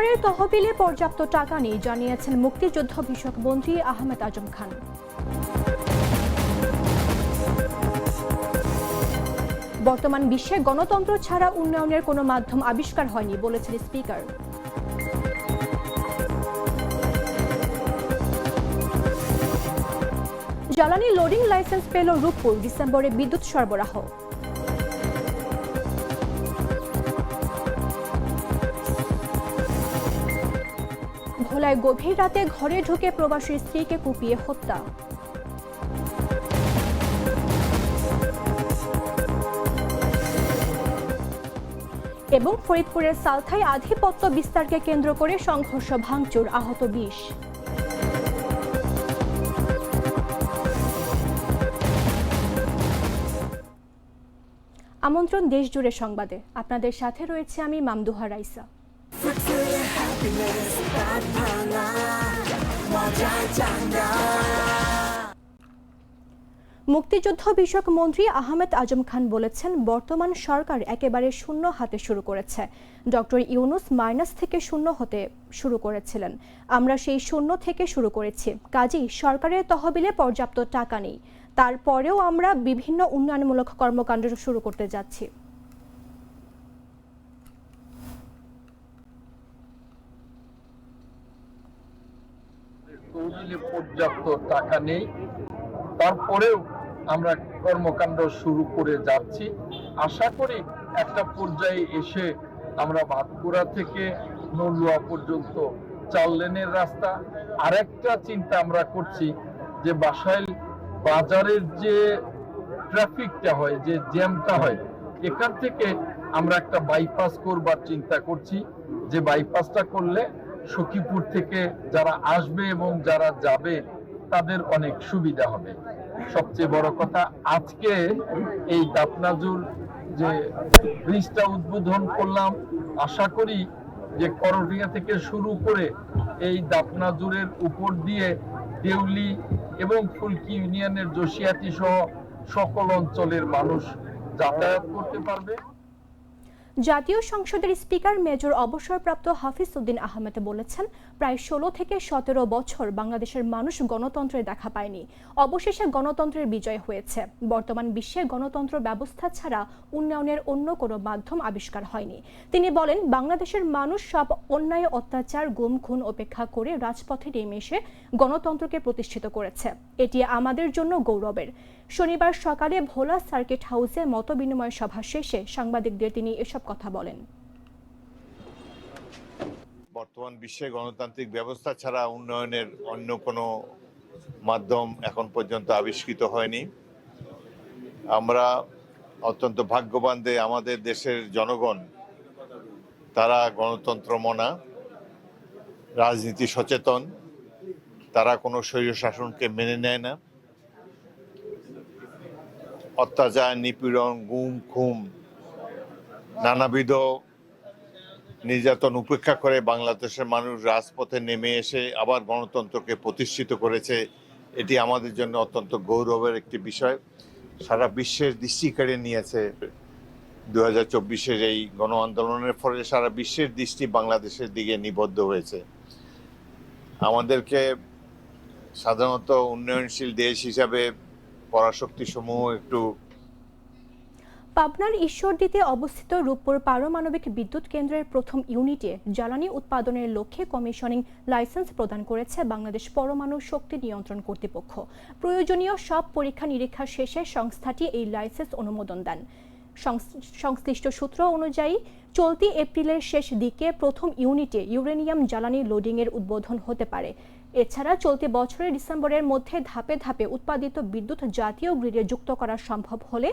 সরকারের তহবিলে পর্যাপ্ত টাকা নেই জানিয়েছেন মুক্তিযুদ্ধ বিষয়ক মন্ত্রী আহমেদ আজম খান। বর্তমান বিশ্বে গণতন্ত্র ছাড়া উন্নয়নের কোনো মাধ্যম আবিষ্কার হয়নি বলেছেন স্পিকার। জ্বালানি লোডিং লাইসেন্স পেল রূপপুর, ডিসেম্বরে বিদ্যুৎ সরবরাহ। ভোলায় গভীর রাতে ঘরে ঢুকে প্রবাসী স্ত্রীকে কুপিয়ে হত্যা। এবং ফরিদপুরের সালথায় আধিপত্য বিস্তারকে কেন্দ্র করে সংঘর্ষ, ভাঙচুর, আহত 20। আমন্ত্রণ দেশ জুড়ে সংবাদে, আপনাদের সাথে রয়েছে আমি মামদুহা রাইসা। মুক্তিযুদ্ধ বিষয়ক মন্ত্রী আহমেদ আজম খান বলেছেন, বর্তমান সরকার একেবারে শূন্য হাতে শুরু করেছে। ডক্টর ইউনূস মাইনাস থেকে শূন্য হতে শুরু করেছিলেন, আমরা সেই শূন্য থেকে শুরু করেছি। কাজেই সরকারের তহবিলে পর্যাপ্ত টাকা নেই, তারপরেও আমরা বিভিন্ন উন্নয়নমূলক কর্মকাণ্ড শুরু করতে যাচ্ছি। তহবিলে পর্যাপ্ত টাকা নেই, তারপরেও আমরা কর্মকাণ্ড শুরু করে যাচ্ছি। আশা করি একটা পর্যায়ে এসে আমরা ভাতকুড়া থেকে নলুয়া পর্যন্ত 4 লেনের রাস্তা, আরেকটা চিন্তা আমরা করছি যে বাসাইল বাজারের যে ট্রাফিকটা হয়, যে জ্যামটা হয়, এখান থেকে আমরা একটা বাইপাস করবার চিন্তা করছি, যে বাইপাসটা করলে সখীপুর থেকে যারা আসবে এবং যারা যাবে তাদের অনেক সুবিধা হবে। সবচেয়ে বড় কথা, আজকে এই দাপনাজুর যে ব্রিজটা উদ্বোধন করলাম, আশা করি যে করটিয়া থেকে শুরু করে এই দাপনাজুরের উপর দিয়ে দেউলি এবং ফুলকি ইউনিয়নের জসিয়াতি সহ সকল অঞ্চলের মানুষ যাতায়াত করতে পারবে। জাতীয় সংসদের স্পিকার মেজর অবসরপ্রাপ্ত হাফিজ উদ্দিন আহমেদ বলেছেন, প্রায় 16 থেকে 17 বছর বাংলাদেশের মানুষ গণতন্ত্রের দেখা পায়নি, অবশেষে গণতন্ত্রের বিজয় হয়েছে। বর্তমান বিশ্বে গণতন্ত্র ব্যবস্থা ছাড়া উন্নয়নের অন্য কোনো মাধ্যম আবিষ্কার হয়নি। তিনি বলেন, বাংলাদেশের মানুষ সব অন্যায়, অত্যাচার, গুম খুন উপেক্ষা করে রাজপথে নেমে এসে গণতন্ত্রকে প্রতিষ্ঠিত করেছে। এটি আমাদের জন্য গৌরবের। শনিবার সকালে ভোলা সার্কিট হাউসে মতবিনিময় সভা শেষে সাংবাদিকদের তিনি এসব কথা বলেন। বর্তমান বিশ্বে গণতান্ত্রিক ব্যবস্থা ছাড়া উন্নয়নের অন্য কোনো মাধ্যম এখন পর্যন্ত আবিষ্কৃত হয়নি। আমরা অত্যন্ত ভাগ্যবান যে আমাদের দেশের জনগণ, তারা গণতন্ত্র মনা, রাজনীতি সচেতন, তারা কোনো স্বৈরশাসনকে মেনে নেয় না। অত্যাচার, নিপীড়ন, গুম খুম, নানাবিধ নির্যাতন উপেক্ষা করে বাংলাদেশের মানুষ রাজপথে নেমে এসে আবার গণতন্ত্রকে প্রতিষ্ঠিত করেছে। এটি আমাদের জন্য অত্যন্ত গৌরবের একটি বিষয়। সারা বিশ্বের দৃষ্টি কেড়ে নিয়েছে 2024-এর এই গণ আন্দোলনের ফলে সারা বিশ্বের দৃষ্টি বাংলাদেশের দিকে নিবদ্ধ হয়েছে। আমাদেরকে সাধারণত উন্নয়নশীল দেশ হিসাবে পরাশক্তি সমূহ একটু। পাবনার ঈশ্বরদীতে অবস্থিত রূপপুর পারমাণবিক বিদ্যুৎ কেন্দ্রের প্রথম ইউনিটে জ্বালানি উৎপাদনের লক্ষ্যে কমিশনিং লাইসেন্স প্রদান করেছে বাংলাদেশ পরমাণু শক্তি নিয়ন্ত্রণ কর্তৃপক্ষ। প্রয়োজনীয় সব পরীক্ষা নিরীক্ষা শেষে সংস্থাটি এই লাইসেন্স অনুমোদন দেন। সংশ্লিষ্ট সূত্র অনুযায়ী চলতি এপ্রিলের শেষ দিকে প্রথম ইউনিটে ইউরেনিয়াম জ্বালানি লোডিংয়ের উদ্বোধন হতে পারে। এছাড়া চলতি বছরের ডিসেম্বরের মধ্যে ধাপে ধাপে উৎপাদিত বিদ্যুৎ জাতীয় গ্রিডে যুক্ত করা সম্ভব হলে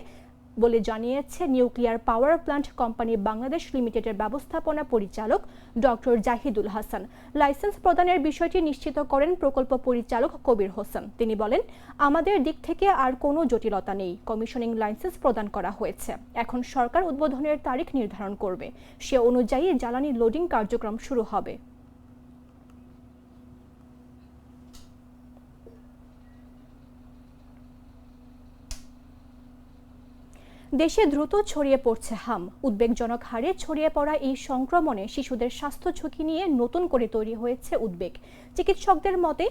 বলে জানিয়েছে nuclear power plant company Bangladesh লিমিটেডের ব্যবস্থাপনা পরিচালক ডক্টর জাহিদুল হাসান। লাইসেন্স প্রদানের বিষয়টি নিশ্চিত করেন প্রকল্প পরিচালক কবির হোসেন। তিনি বলেন, আমাদের দিক থেকে আর কোনো জটিলতা নেই, কমিশনিং লাইসেন্স প্রদান করা হয়েছে। এখন সরকার উদ্বোধনের তারিখ নির্ধারণ করবে, সে অনুযায়ী জ্বালানি লোডিং কার্যক্রম শুরু হবে। দেশে দ্রুত ছড়িয়ে পড়ছে হাম। উদ্বেগজনক হারে ছড়িয়ে পড়া এই সংক্রমণে শিশুদের স্বাস্থ্য ঝুঁকি নিয়ে নতুন করে তৈরি হয়েছে উদ্বেগ। চিকিৎসকদের মতে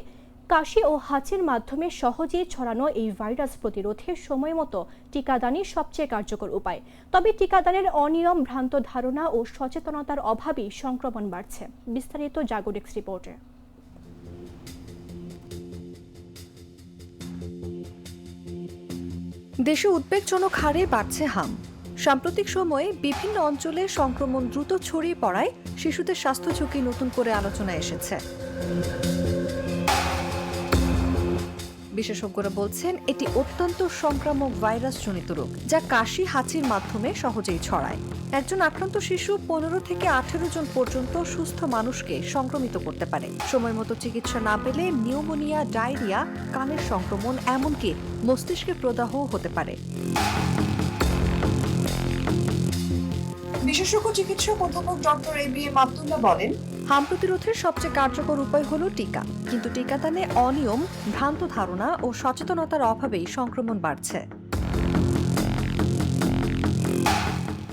কাশি ও হাঁচির মাধ্যমে সহজেই ছড়ানো এই ভাইরাস প্রতিরোধে সময়মতো টিকাদানই সবচেয়ে কার্যকর উপায়। তবে টিকাদানের অনিয়ম, ভ্রান্ত ধারণা ও সচেতনতার অভাবেই সংক্রমণ বাড়ছে। বিস্তারিত জাগো ডেস্ক রিপোর্টে। দেশে উদ্বেগজনক হারে বাড়ছে হাম। সাম্প্রতিক সময়ে বিভিন্ন অঞ্চলে সংক্রমণ দ্রুত ছড়িয়ে পড়ায় শিশুদের স্বাস্থ্য ঝুঁকি নতুন করে আলোচনায় এসেছে। বিশেষজ্ঞরা বলছেন এটি অত্যন্ত সংক্রামক ভাইরাসজনিত রোগ, যা কাশি, হাঁচির মাধ্যমে সহজেই ছড়ায়। একজন আক্রান্ত শিশু 15 থেকে 18 জন পর্যন্ত সুস্থ মানুষকে সংক্রমিত করতে পারে। সময়মতো চিকিৎসা না পেলে নিউমোনিয়া, ডায়রিয়া, কানের সংক্রমণ, এমনকি মস্তিষ্কে প্রদাহও হতে পারে। বিশেষজ্ঞ চিকিৎসক অধ্যাপক ডক্টর ABM আব্দুল্লাহ বলেন, হাম প্রতিরোধের সবচেয়ে কার্যকর উপায় হলো টিকা, কিন্তু টিকাদানে অনিয়ম, ভ্রান্ত ধারণা ও সচেতনতার অভাবেই সংক্রমণ বাড়ছে।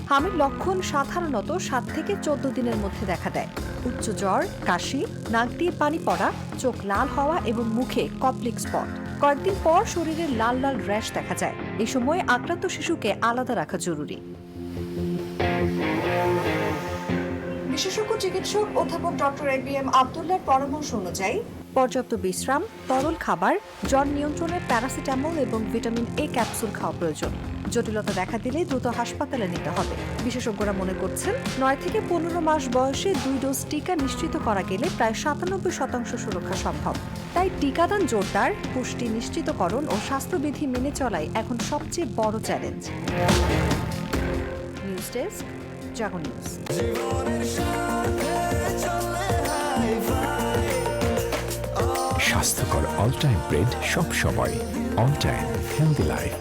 হামের লক্ষণ সাধারণত 7 থেকে 14 দিনের মধ্যে দেখা দেয়। উচ্চ জ্বর, কাশি, নাক দিয়ে পানি পড়া, চোখ লাল হওয়া এবং মুখে কপ্লিক স্পট। কয়েকদিন পর শরীরে লাল লাল র্যাশ দেখা যায়। এই সময় আক্রান্ত শিশুকে আলাদা রাখা জরুরি। বিশেষজ্ঞ চিকিৎসক অধ্যাপক ডক্টর ABM আব্দুল্লাহর পরামর্শ অনুযায়ী পর্যাপ্ত বিশ্রাম, তরল খাবার, জ্বর নিয়ন্ত্রণে প্যারাসিটামল এবং ভিটামিন A ক্যাপসুল খাওয়া প্রয়োজন। জটিলতা দেখা দিলে দ্রুত হাসপাতালে নিতে হবে। বিশেষজ্ঞরা মনে করছেন 9 থেকে 15 মাস বয়সে 2 ডোজ টিকা নিশ্চিত করা গেলে প্রায় 97% সুরক্ষা সম্ভব। তাই টিকাদান জোরদার, পুষ্টি নিশ্চিতকরণ ও স্বাস্থ্যবিধি মেনে চলাই এখন সবচেয়ে বড় চ্যালেঞ্জ। নিউজ ডেস্ক, জাগো নিউজ। স্বাস্থ্যকর অল টাইম ব্রেড সব সময়, অল টাইম হেলদি লাইফ।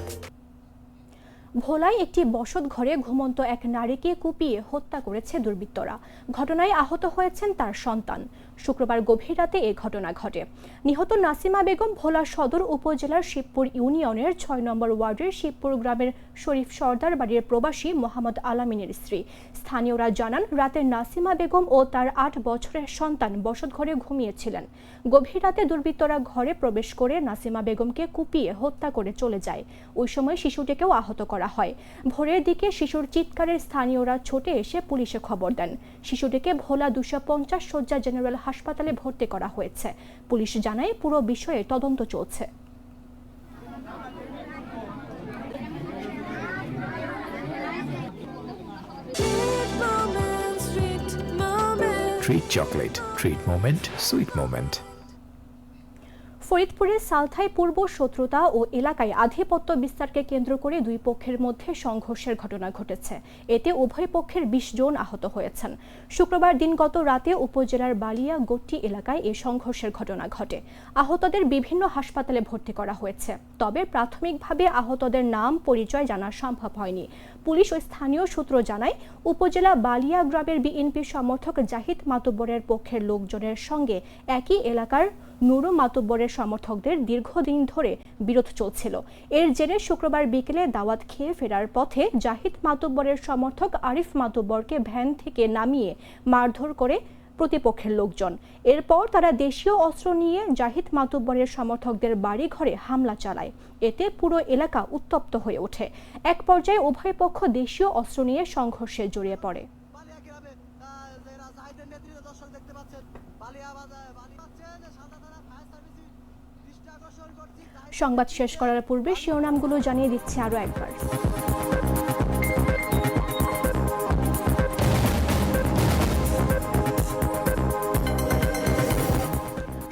ভোলায় একটি বসত ঘরে ঘুমন্ত এক নারীকে কুপিয়ে হত্যা করেছে দুর্বৃত্তরা। ঘটনায় আহত হয়েছেন তার সন্তান। শুক্রবার গভীর রাতে এ ঘটনা ঘটে। নিহত নাসিমা বেগম ভোলা সদর উপজেলার শিবপুর ইউনিয়নের 6 নম্বর ওয়ার্ডের শিবপুর গ্রামের শরীফ সর্দার বাড়ির প্রবাসী মোহাম্মদ আলামিনের স্ত্রী। স্থানীয়রা জানান, রাতে নাসিমা বেগম ও তার 8 বছরের সন্তান বসত ঘরে ঘুমিয়েছিলেন। গভীর রাতে দুর্বৃত্তরা ঘরে প্রবেশ করে নাসিমা বেগমকে কুপিয়ে হত্যা করে চলে যায়। ওই সময় শিশুটিকেও আহত করা হয়। ভোরের দিকে শিশুর চিৎকারে স্থানীয়রা ছুটে এসে পুলিশে খবর দেন। শিশুটিকে ভোলা 250 শয্যা জেনারেল হাসপাতালে ভর্তি করা হয়েছে। পুলিশ জানায়, পুরো বিষয়ে তদন্ত চলছে। Treat chocolate, treat moment, sweet moment. ফরিদপুরের সালথায় পূর্ব শত্রুতা ও এলাকায় আধিপত্য বিস্তারকে কেন্দ্র করে দুই পক্ষের মধ্যে সংঘর্ষের ঘটনা ঘটেছে। এতে উভয় পক্ষের 20 জন আহত হয়েছেন। শুক্রবার দিনগত রাতে উপজেলার বালিয়া গট্টি এলাকায় এই সংঘর্ষের ঘটনা ঘটে। আহতদের বিভিন্ন হাসপাতালে ভর্তি করা হয়েছে। তবে প্রাথমিকভাবে আহতদের নাম পরিচয় জানা সম্ভব হয়নি। পুলিশ ও স্থানীয় সূত্র জানায়, উপজেলা বালিয়া গ্রামের বিএনপি সমর্থক জাহিদ মাতুব্বরের পক্ষের লোকজনের সঙ্গে একই এলাকার নুরু মাতুব্বরের সমর্থকদের দীর্ঘদিন ধরে বিরোধ চলছিল। এর জেরে শুক্রবার বিকেলে দাওয়াত খেয়ে ফেরার পথে জাহিদ মাতুব্বরের সমর্থক আরিফ মাতুব্বরকে ভ্যান থেকে নামিয়ে মারধর করে প্রতিপক্ষের লোকজন। এরপর তারা দেশীয় অস্ত্র নিয়ে জাহিদ মাতুব্বরের সমর্থকদের বাড়ি ঘরে হামলা চালায়। এতে পুরো এলাকা উত্তপ্ত হয়ে ওঠে। এক পর্যায়ে উভয় পক্ষ দেশীয় অস্ত্র নিয়ে সংঘর্ষে জড়িয়ে পড়ে। সংবাদ শেষ করার পূর্বে শিরোনামগুলো জানিয়ে দিচ্ছে আরো একবার।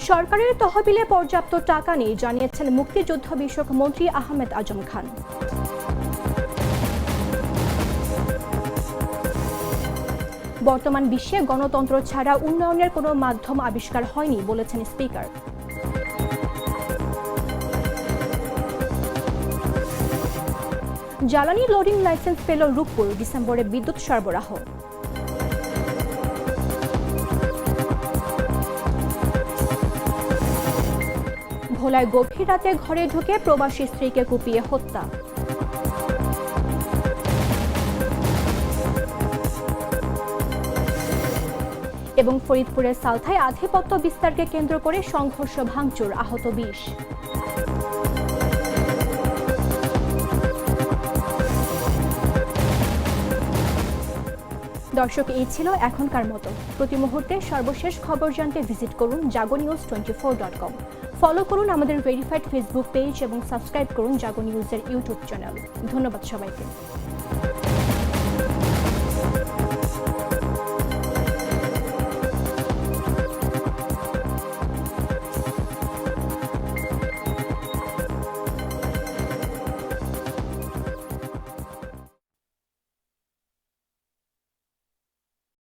সরকারের তহবিলে পর্যাপ্ত টাকা নেই, জানিয়েছেন মুক্তিযুদ্ধ বিষয়ক মন্ত্রী আহমেদ আজম খান। বর্তমান বিশ্বে গণতন্ত্র ছাড়া উন্নয়নের কোনো মাধ্যম আবিষ্কার হয়নি, বলেছেন স্পিকার। জ্বালানি লোডিং লাইসেন্স পেল রূপপুর, ডিসেম্বরে বিদ্যুৎ সরবরাহ। ভোলায় গভীর রাতে ঘরে ঢুকে প্রবাসী স্ত্রীকে কুপিয়ে হত্যা। এবং ফরিদপুরের সালথায় আধিপত্য বিস্তারকে কেন্দ্র করে সংঘর্ষ ভাঙচুর, আহত 20। দর্শক, এই ছিল এখনকার মতো। প্রতি মুহূর্তে সর্বশেষ খবর জানতে ভিজিট করুন jagonews24.com। ফলো করুন আমাদের ভেরিফাইড ফেসবুক পেজ এবং সাবস্ক্রাইব করুন জাগো নিউজের ইউটিউব চ্যানেল। ধন্যবাদ সবাইকে।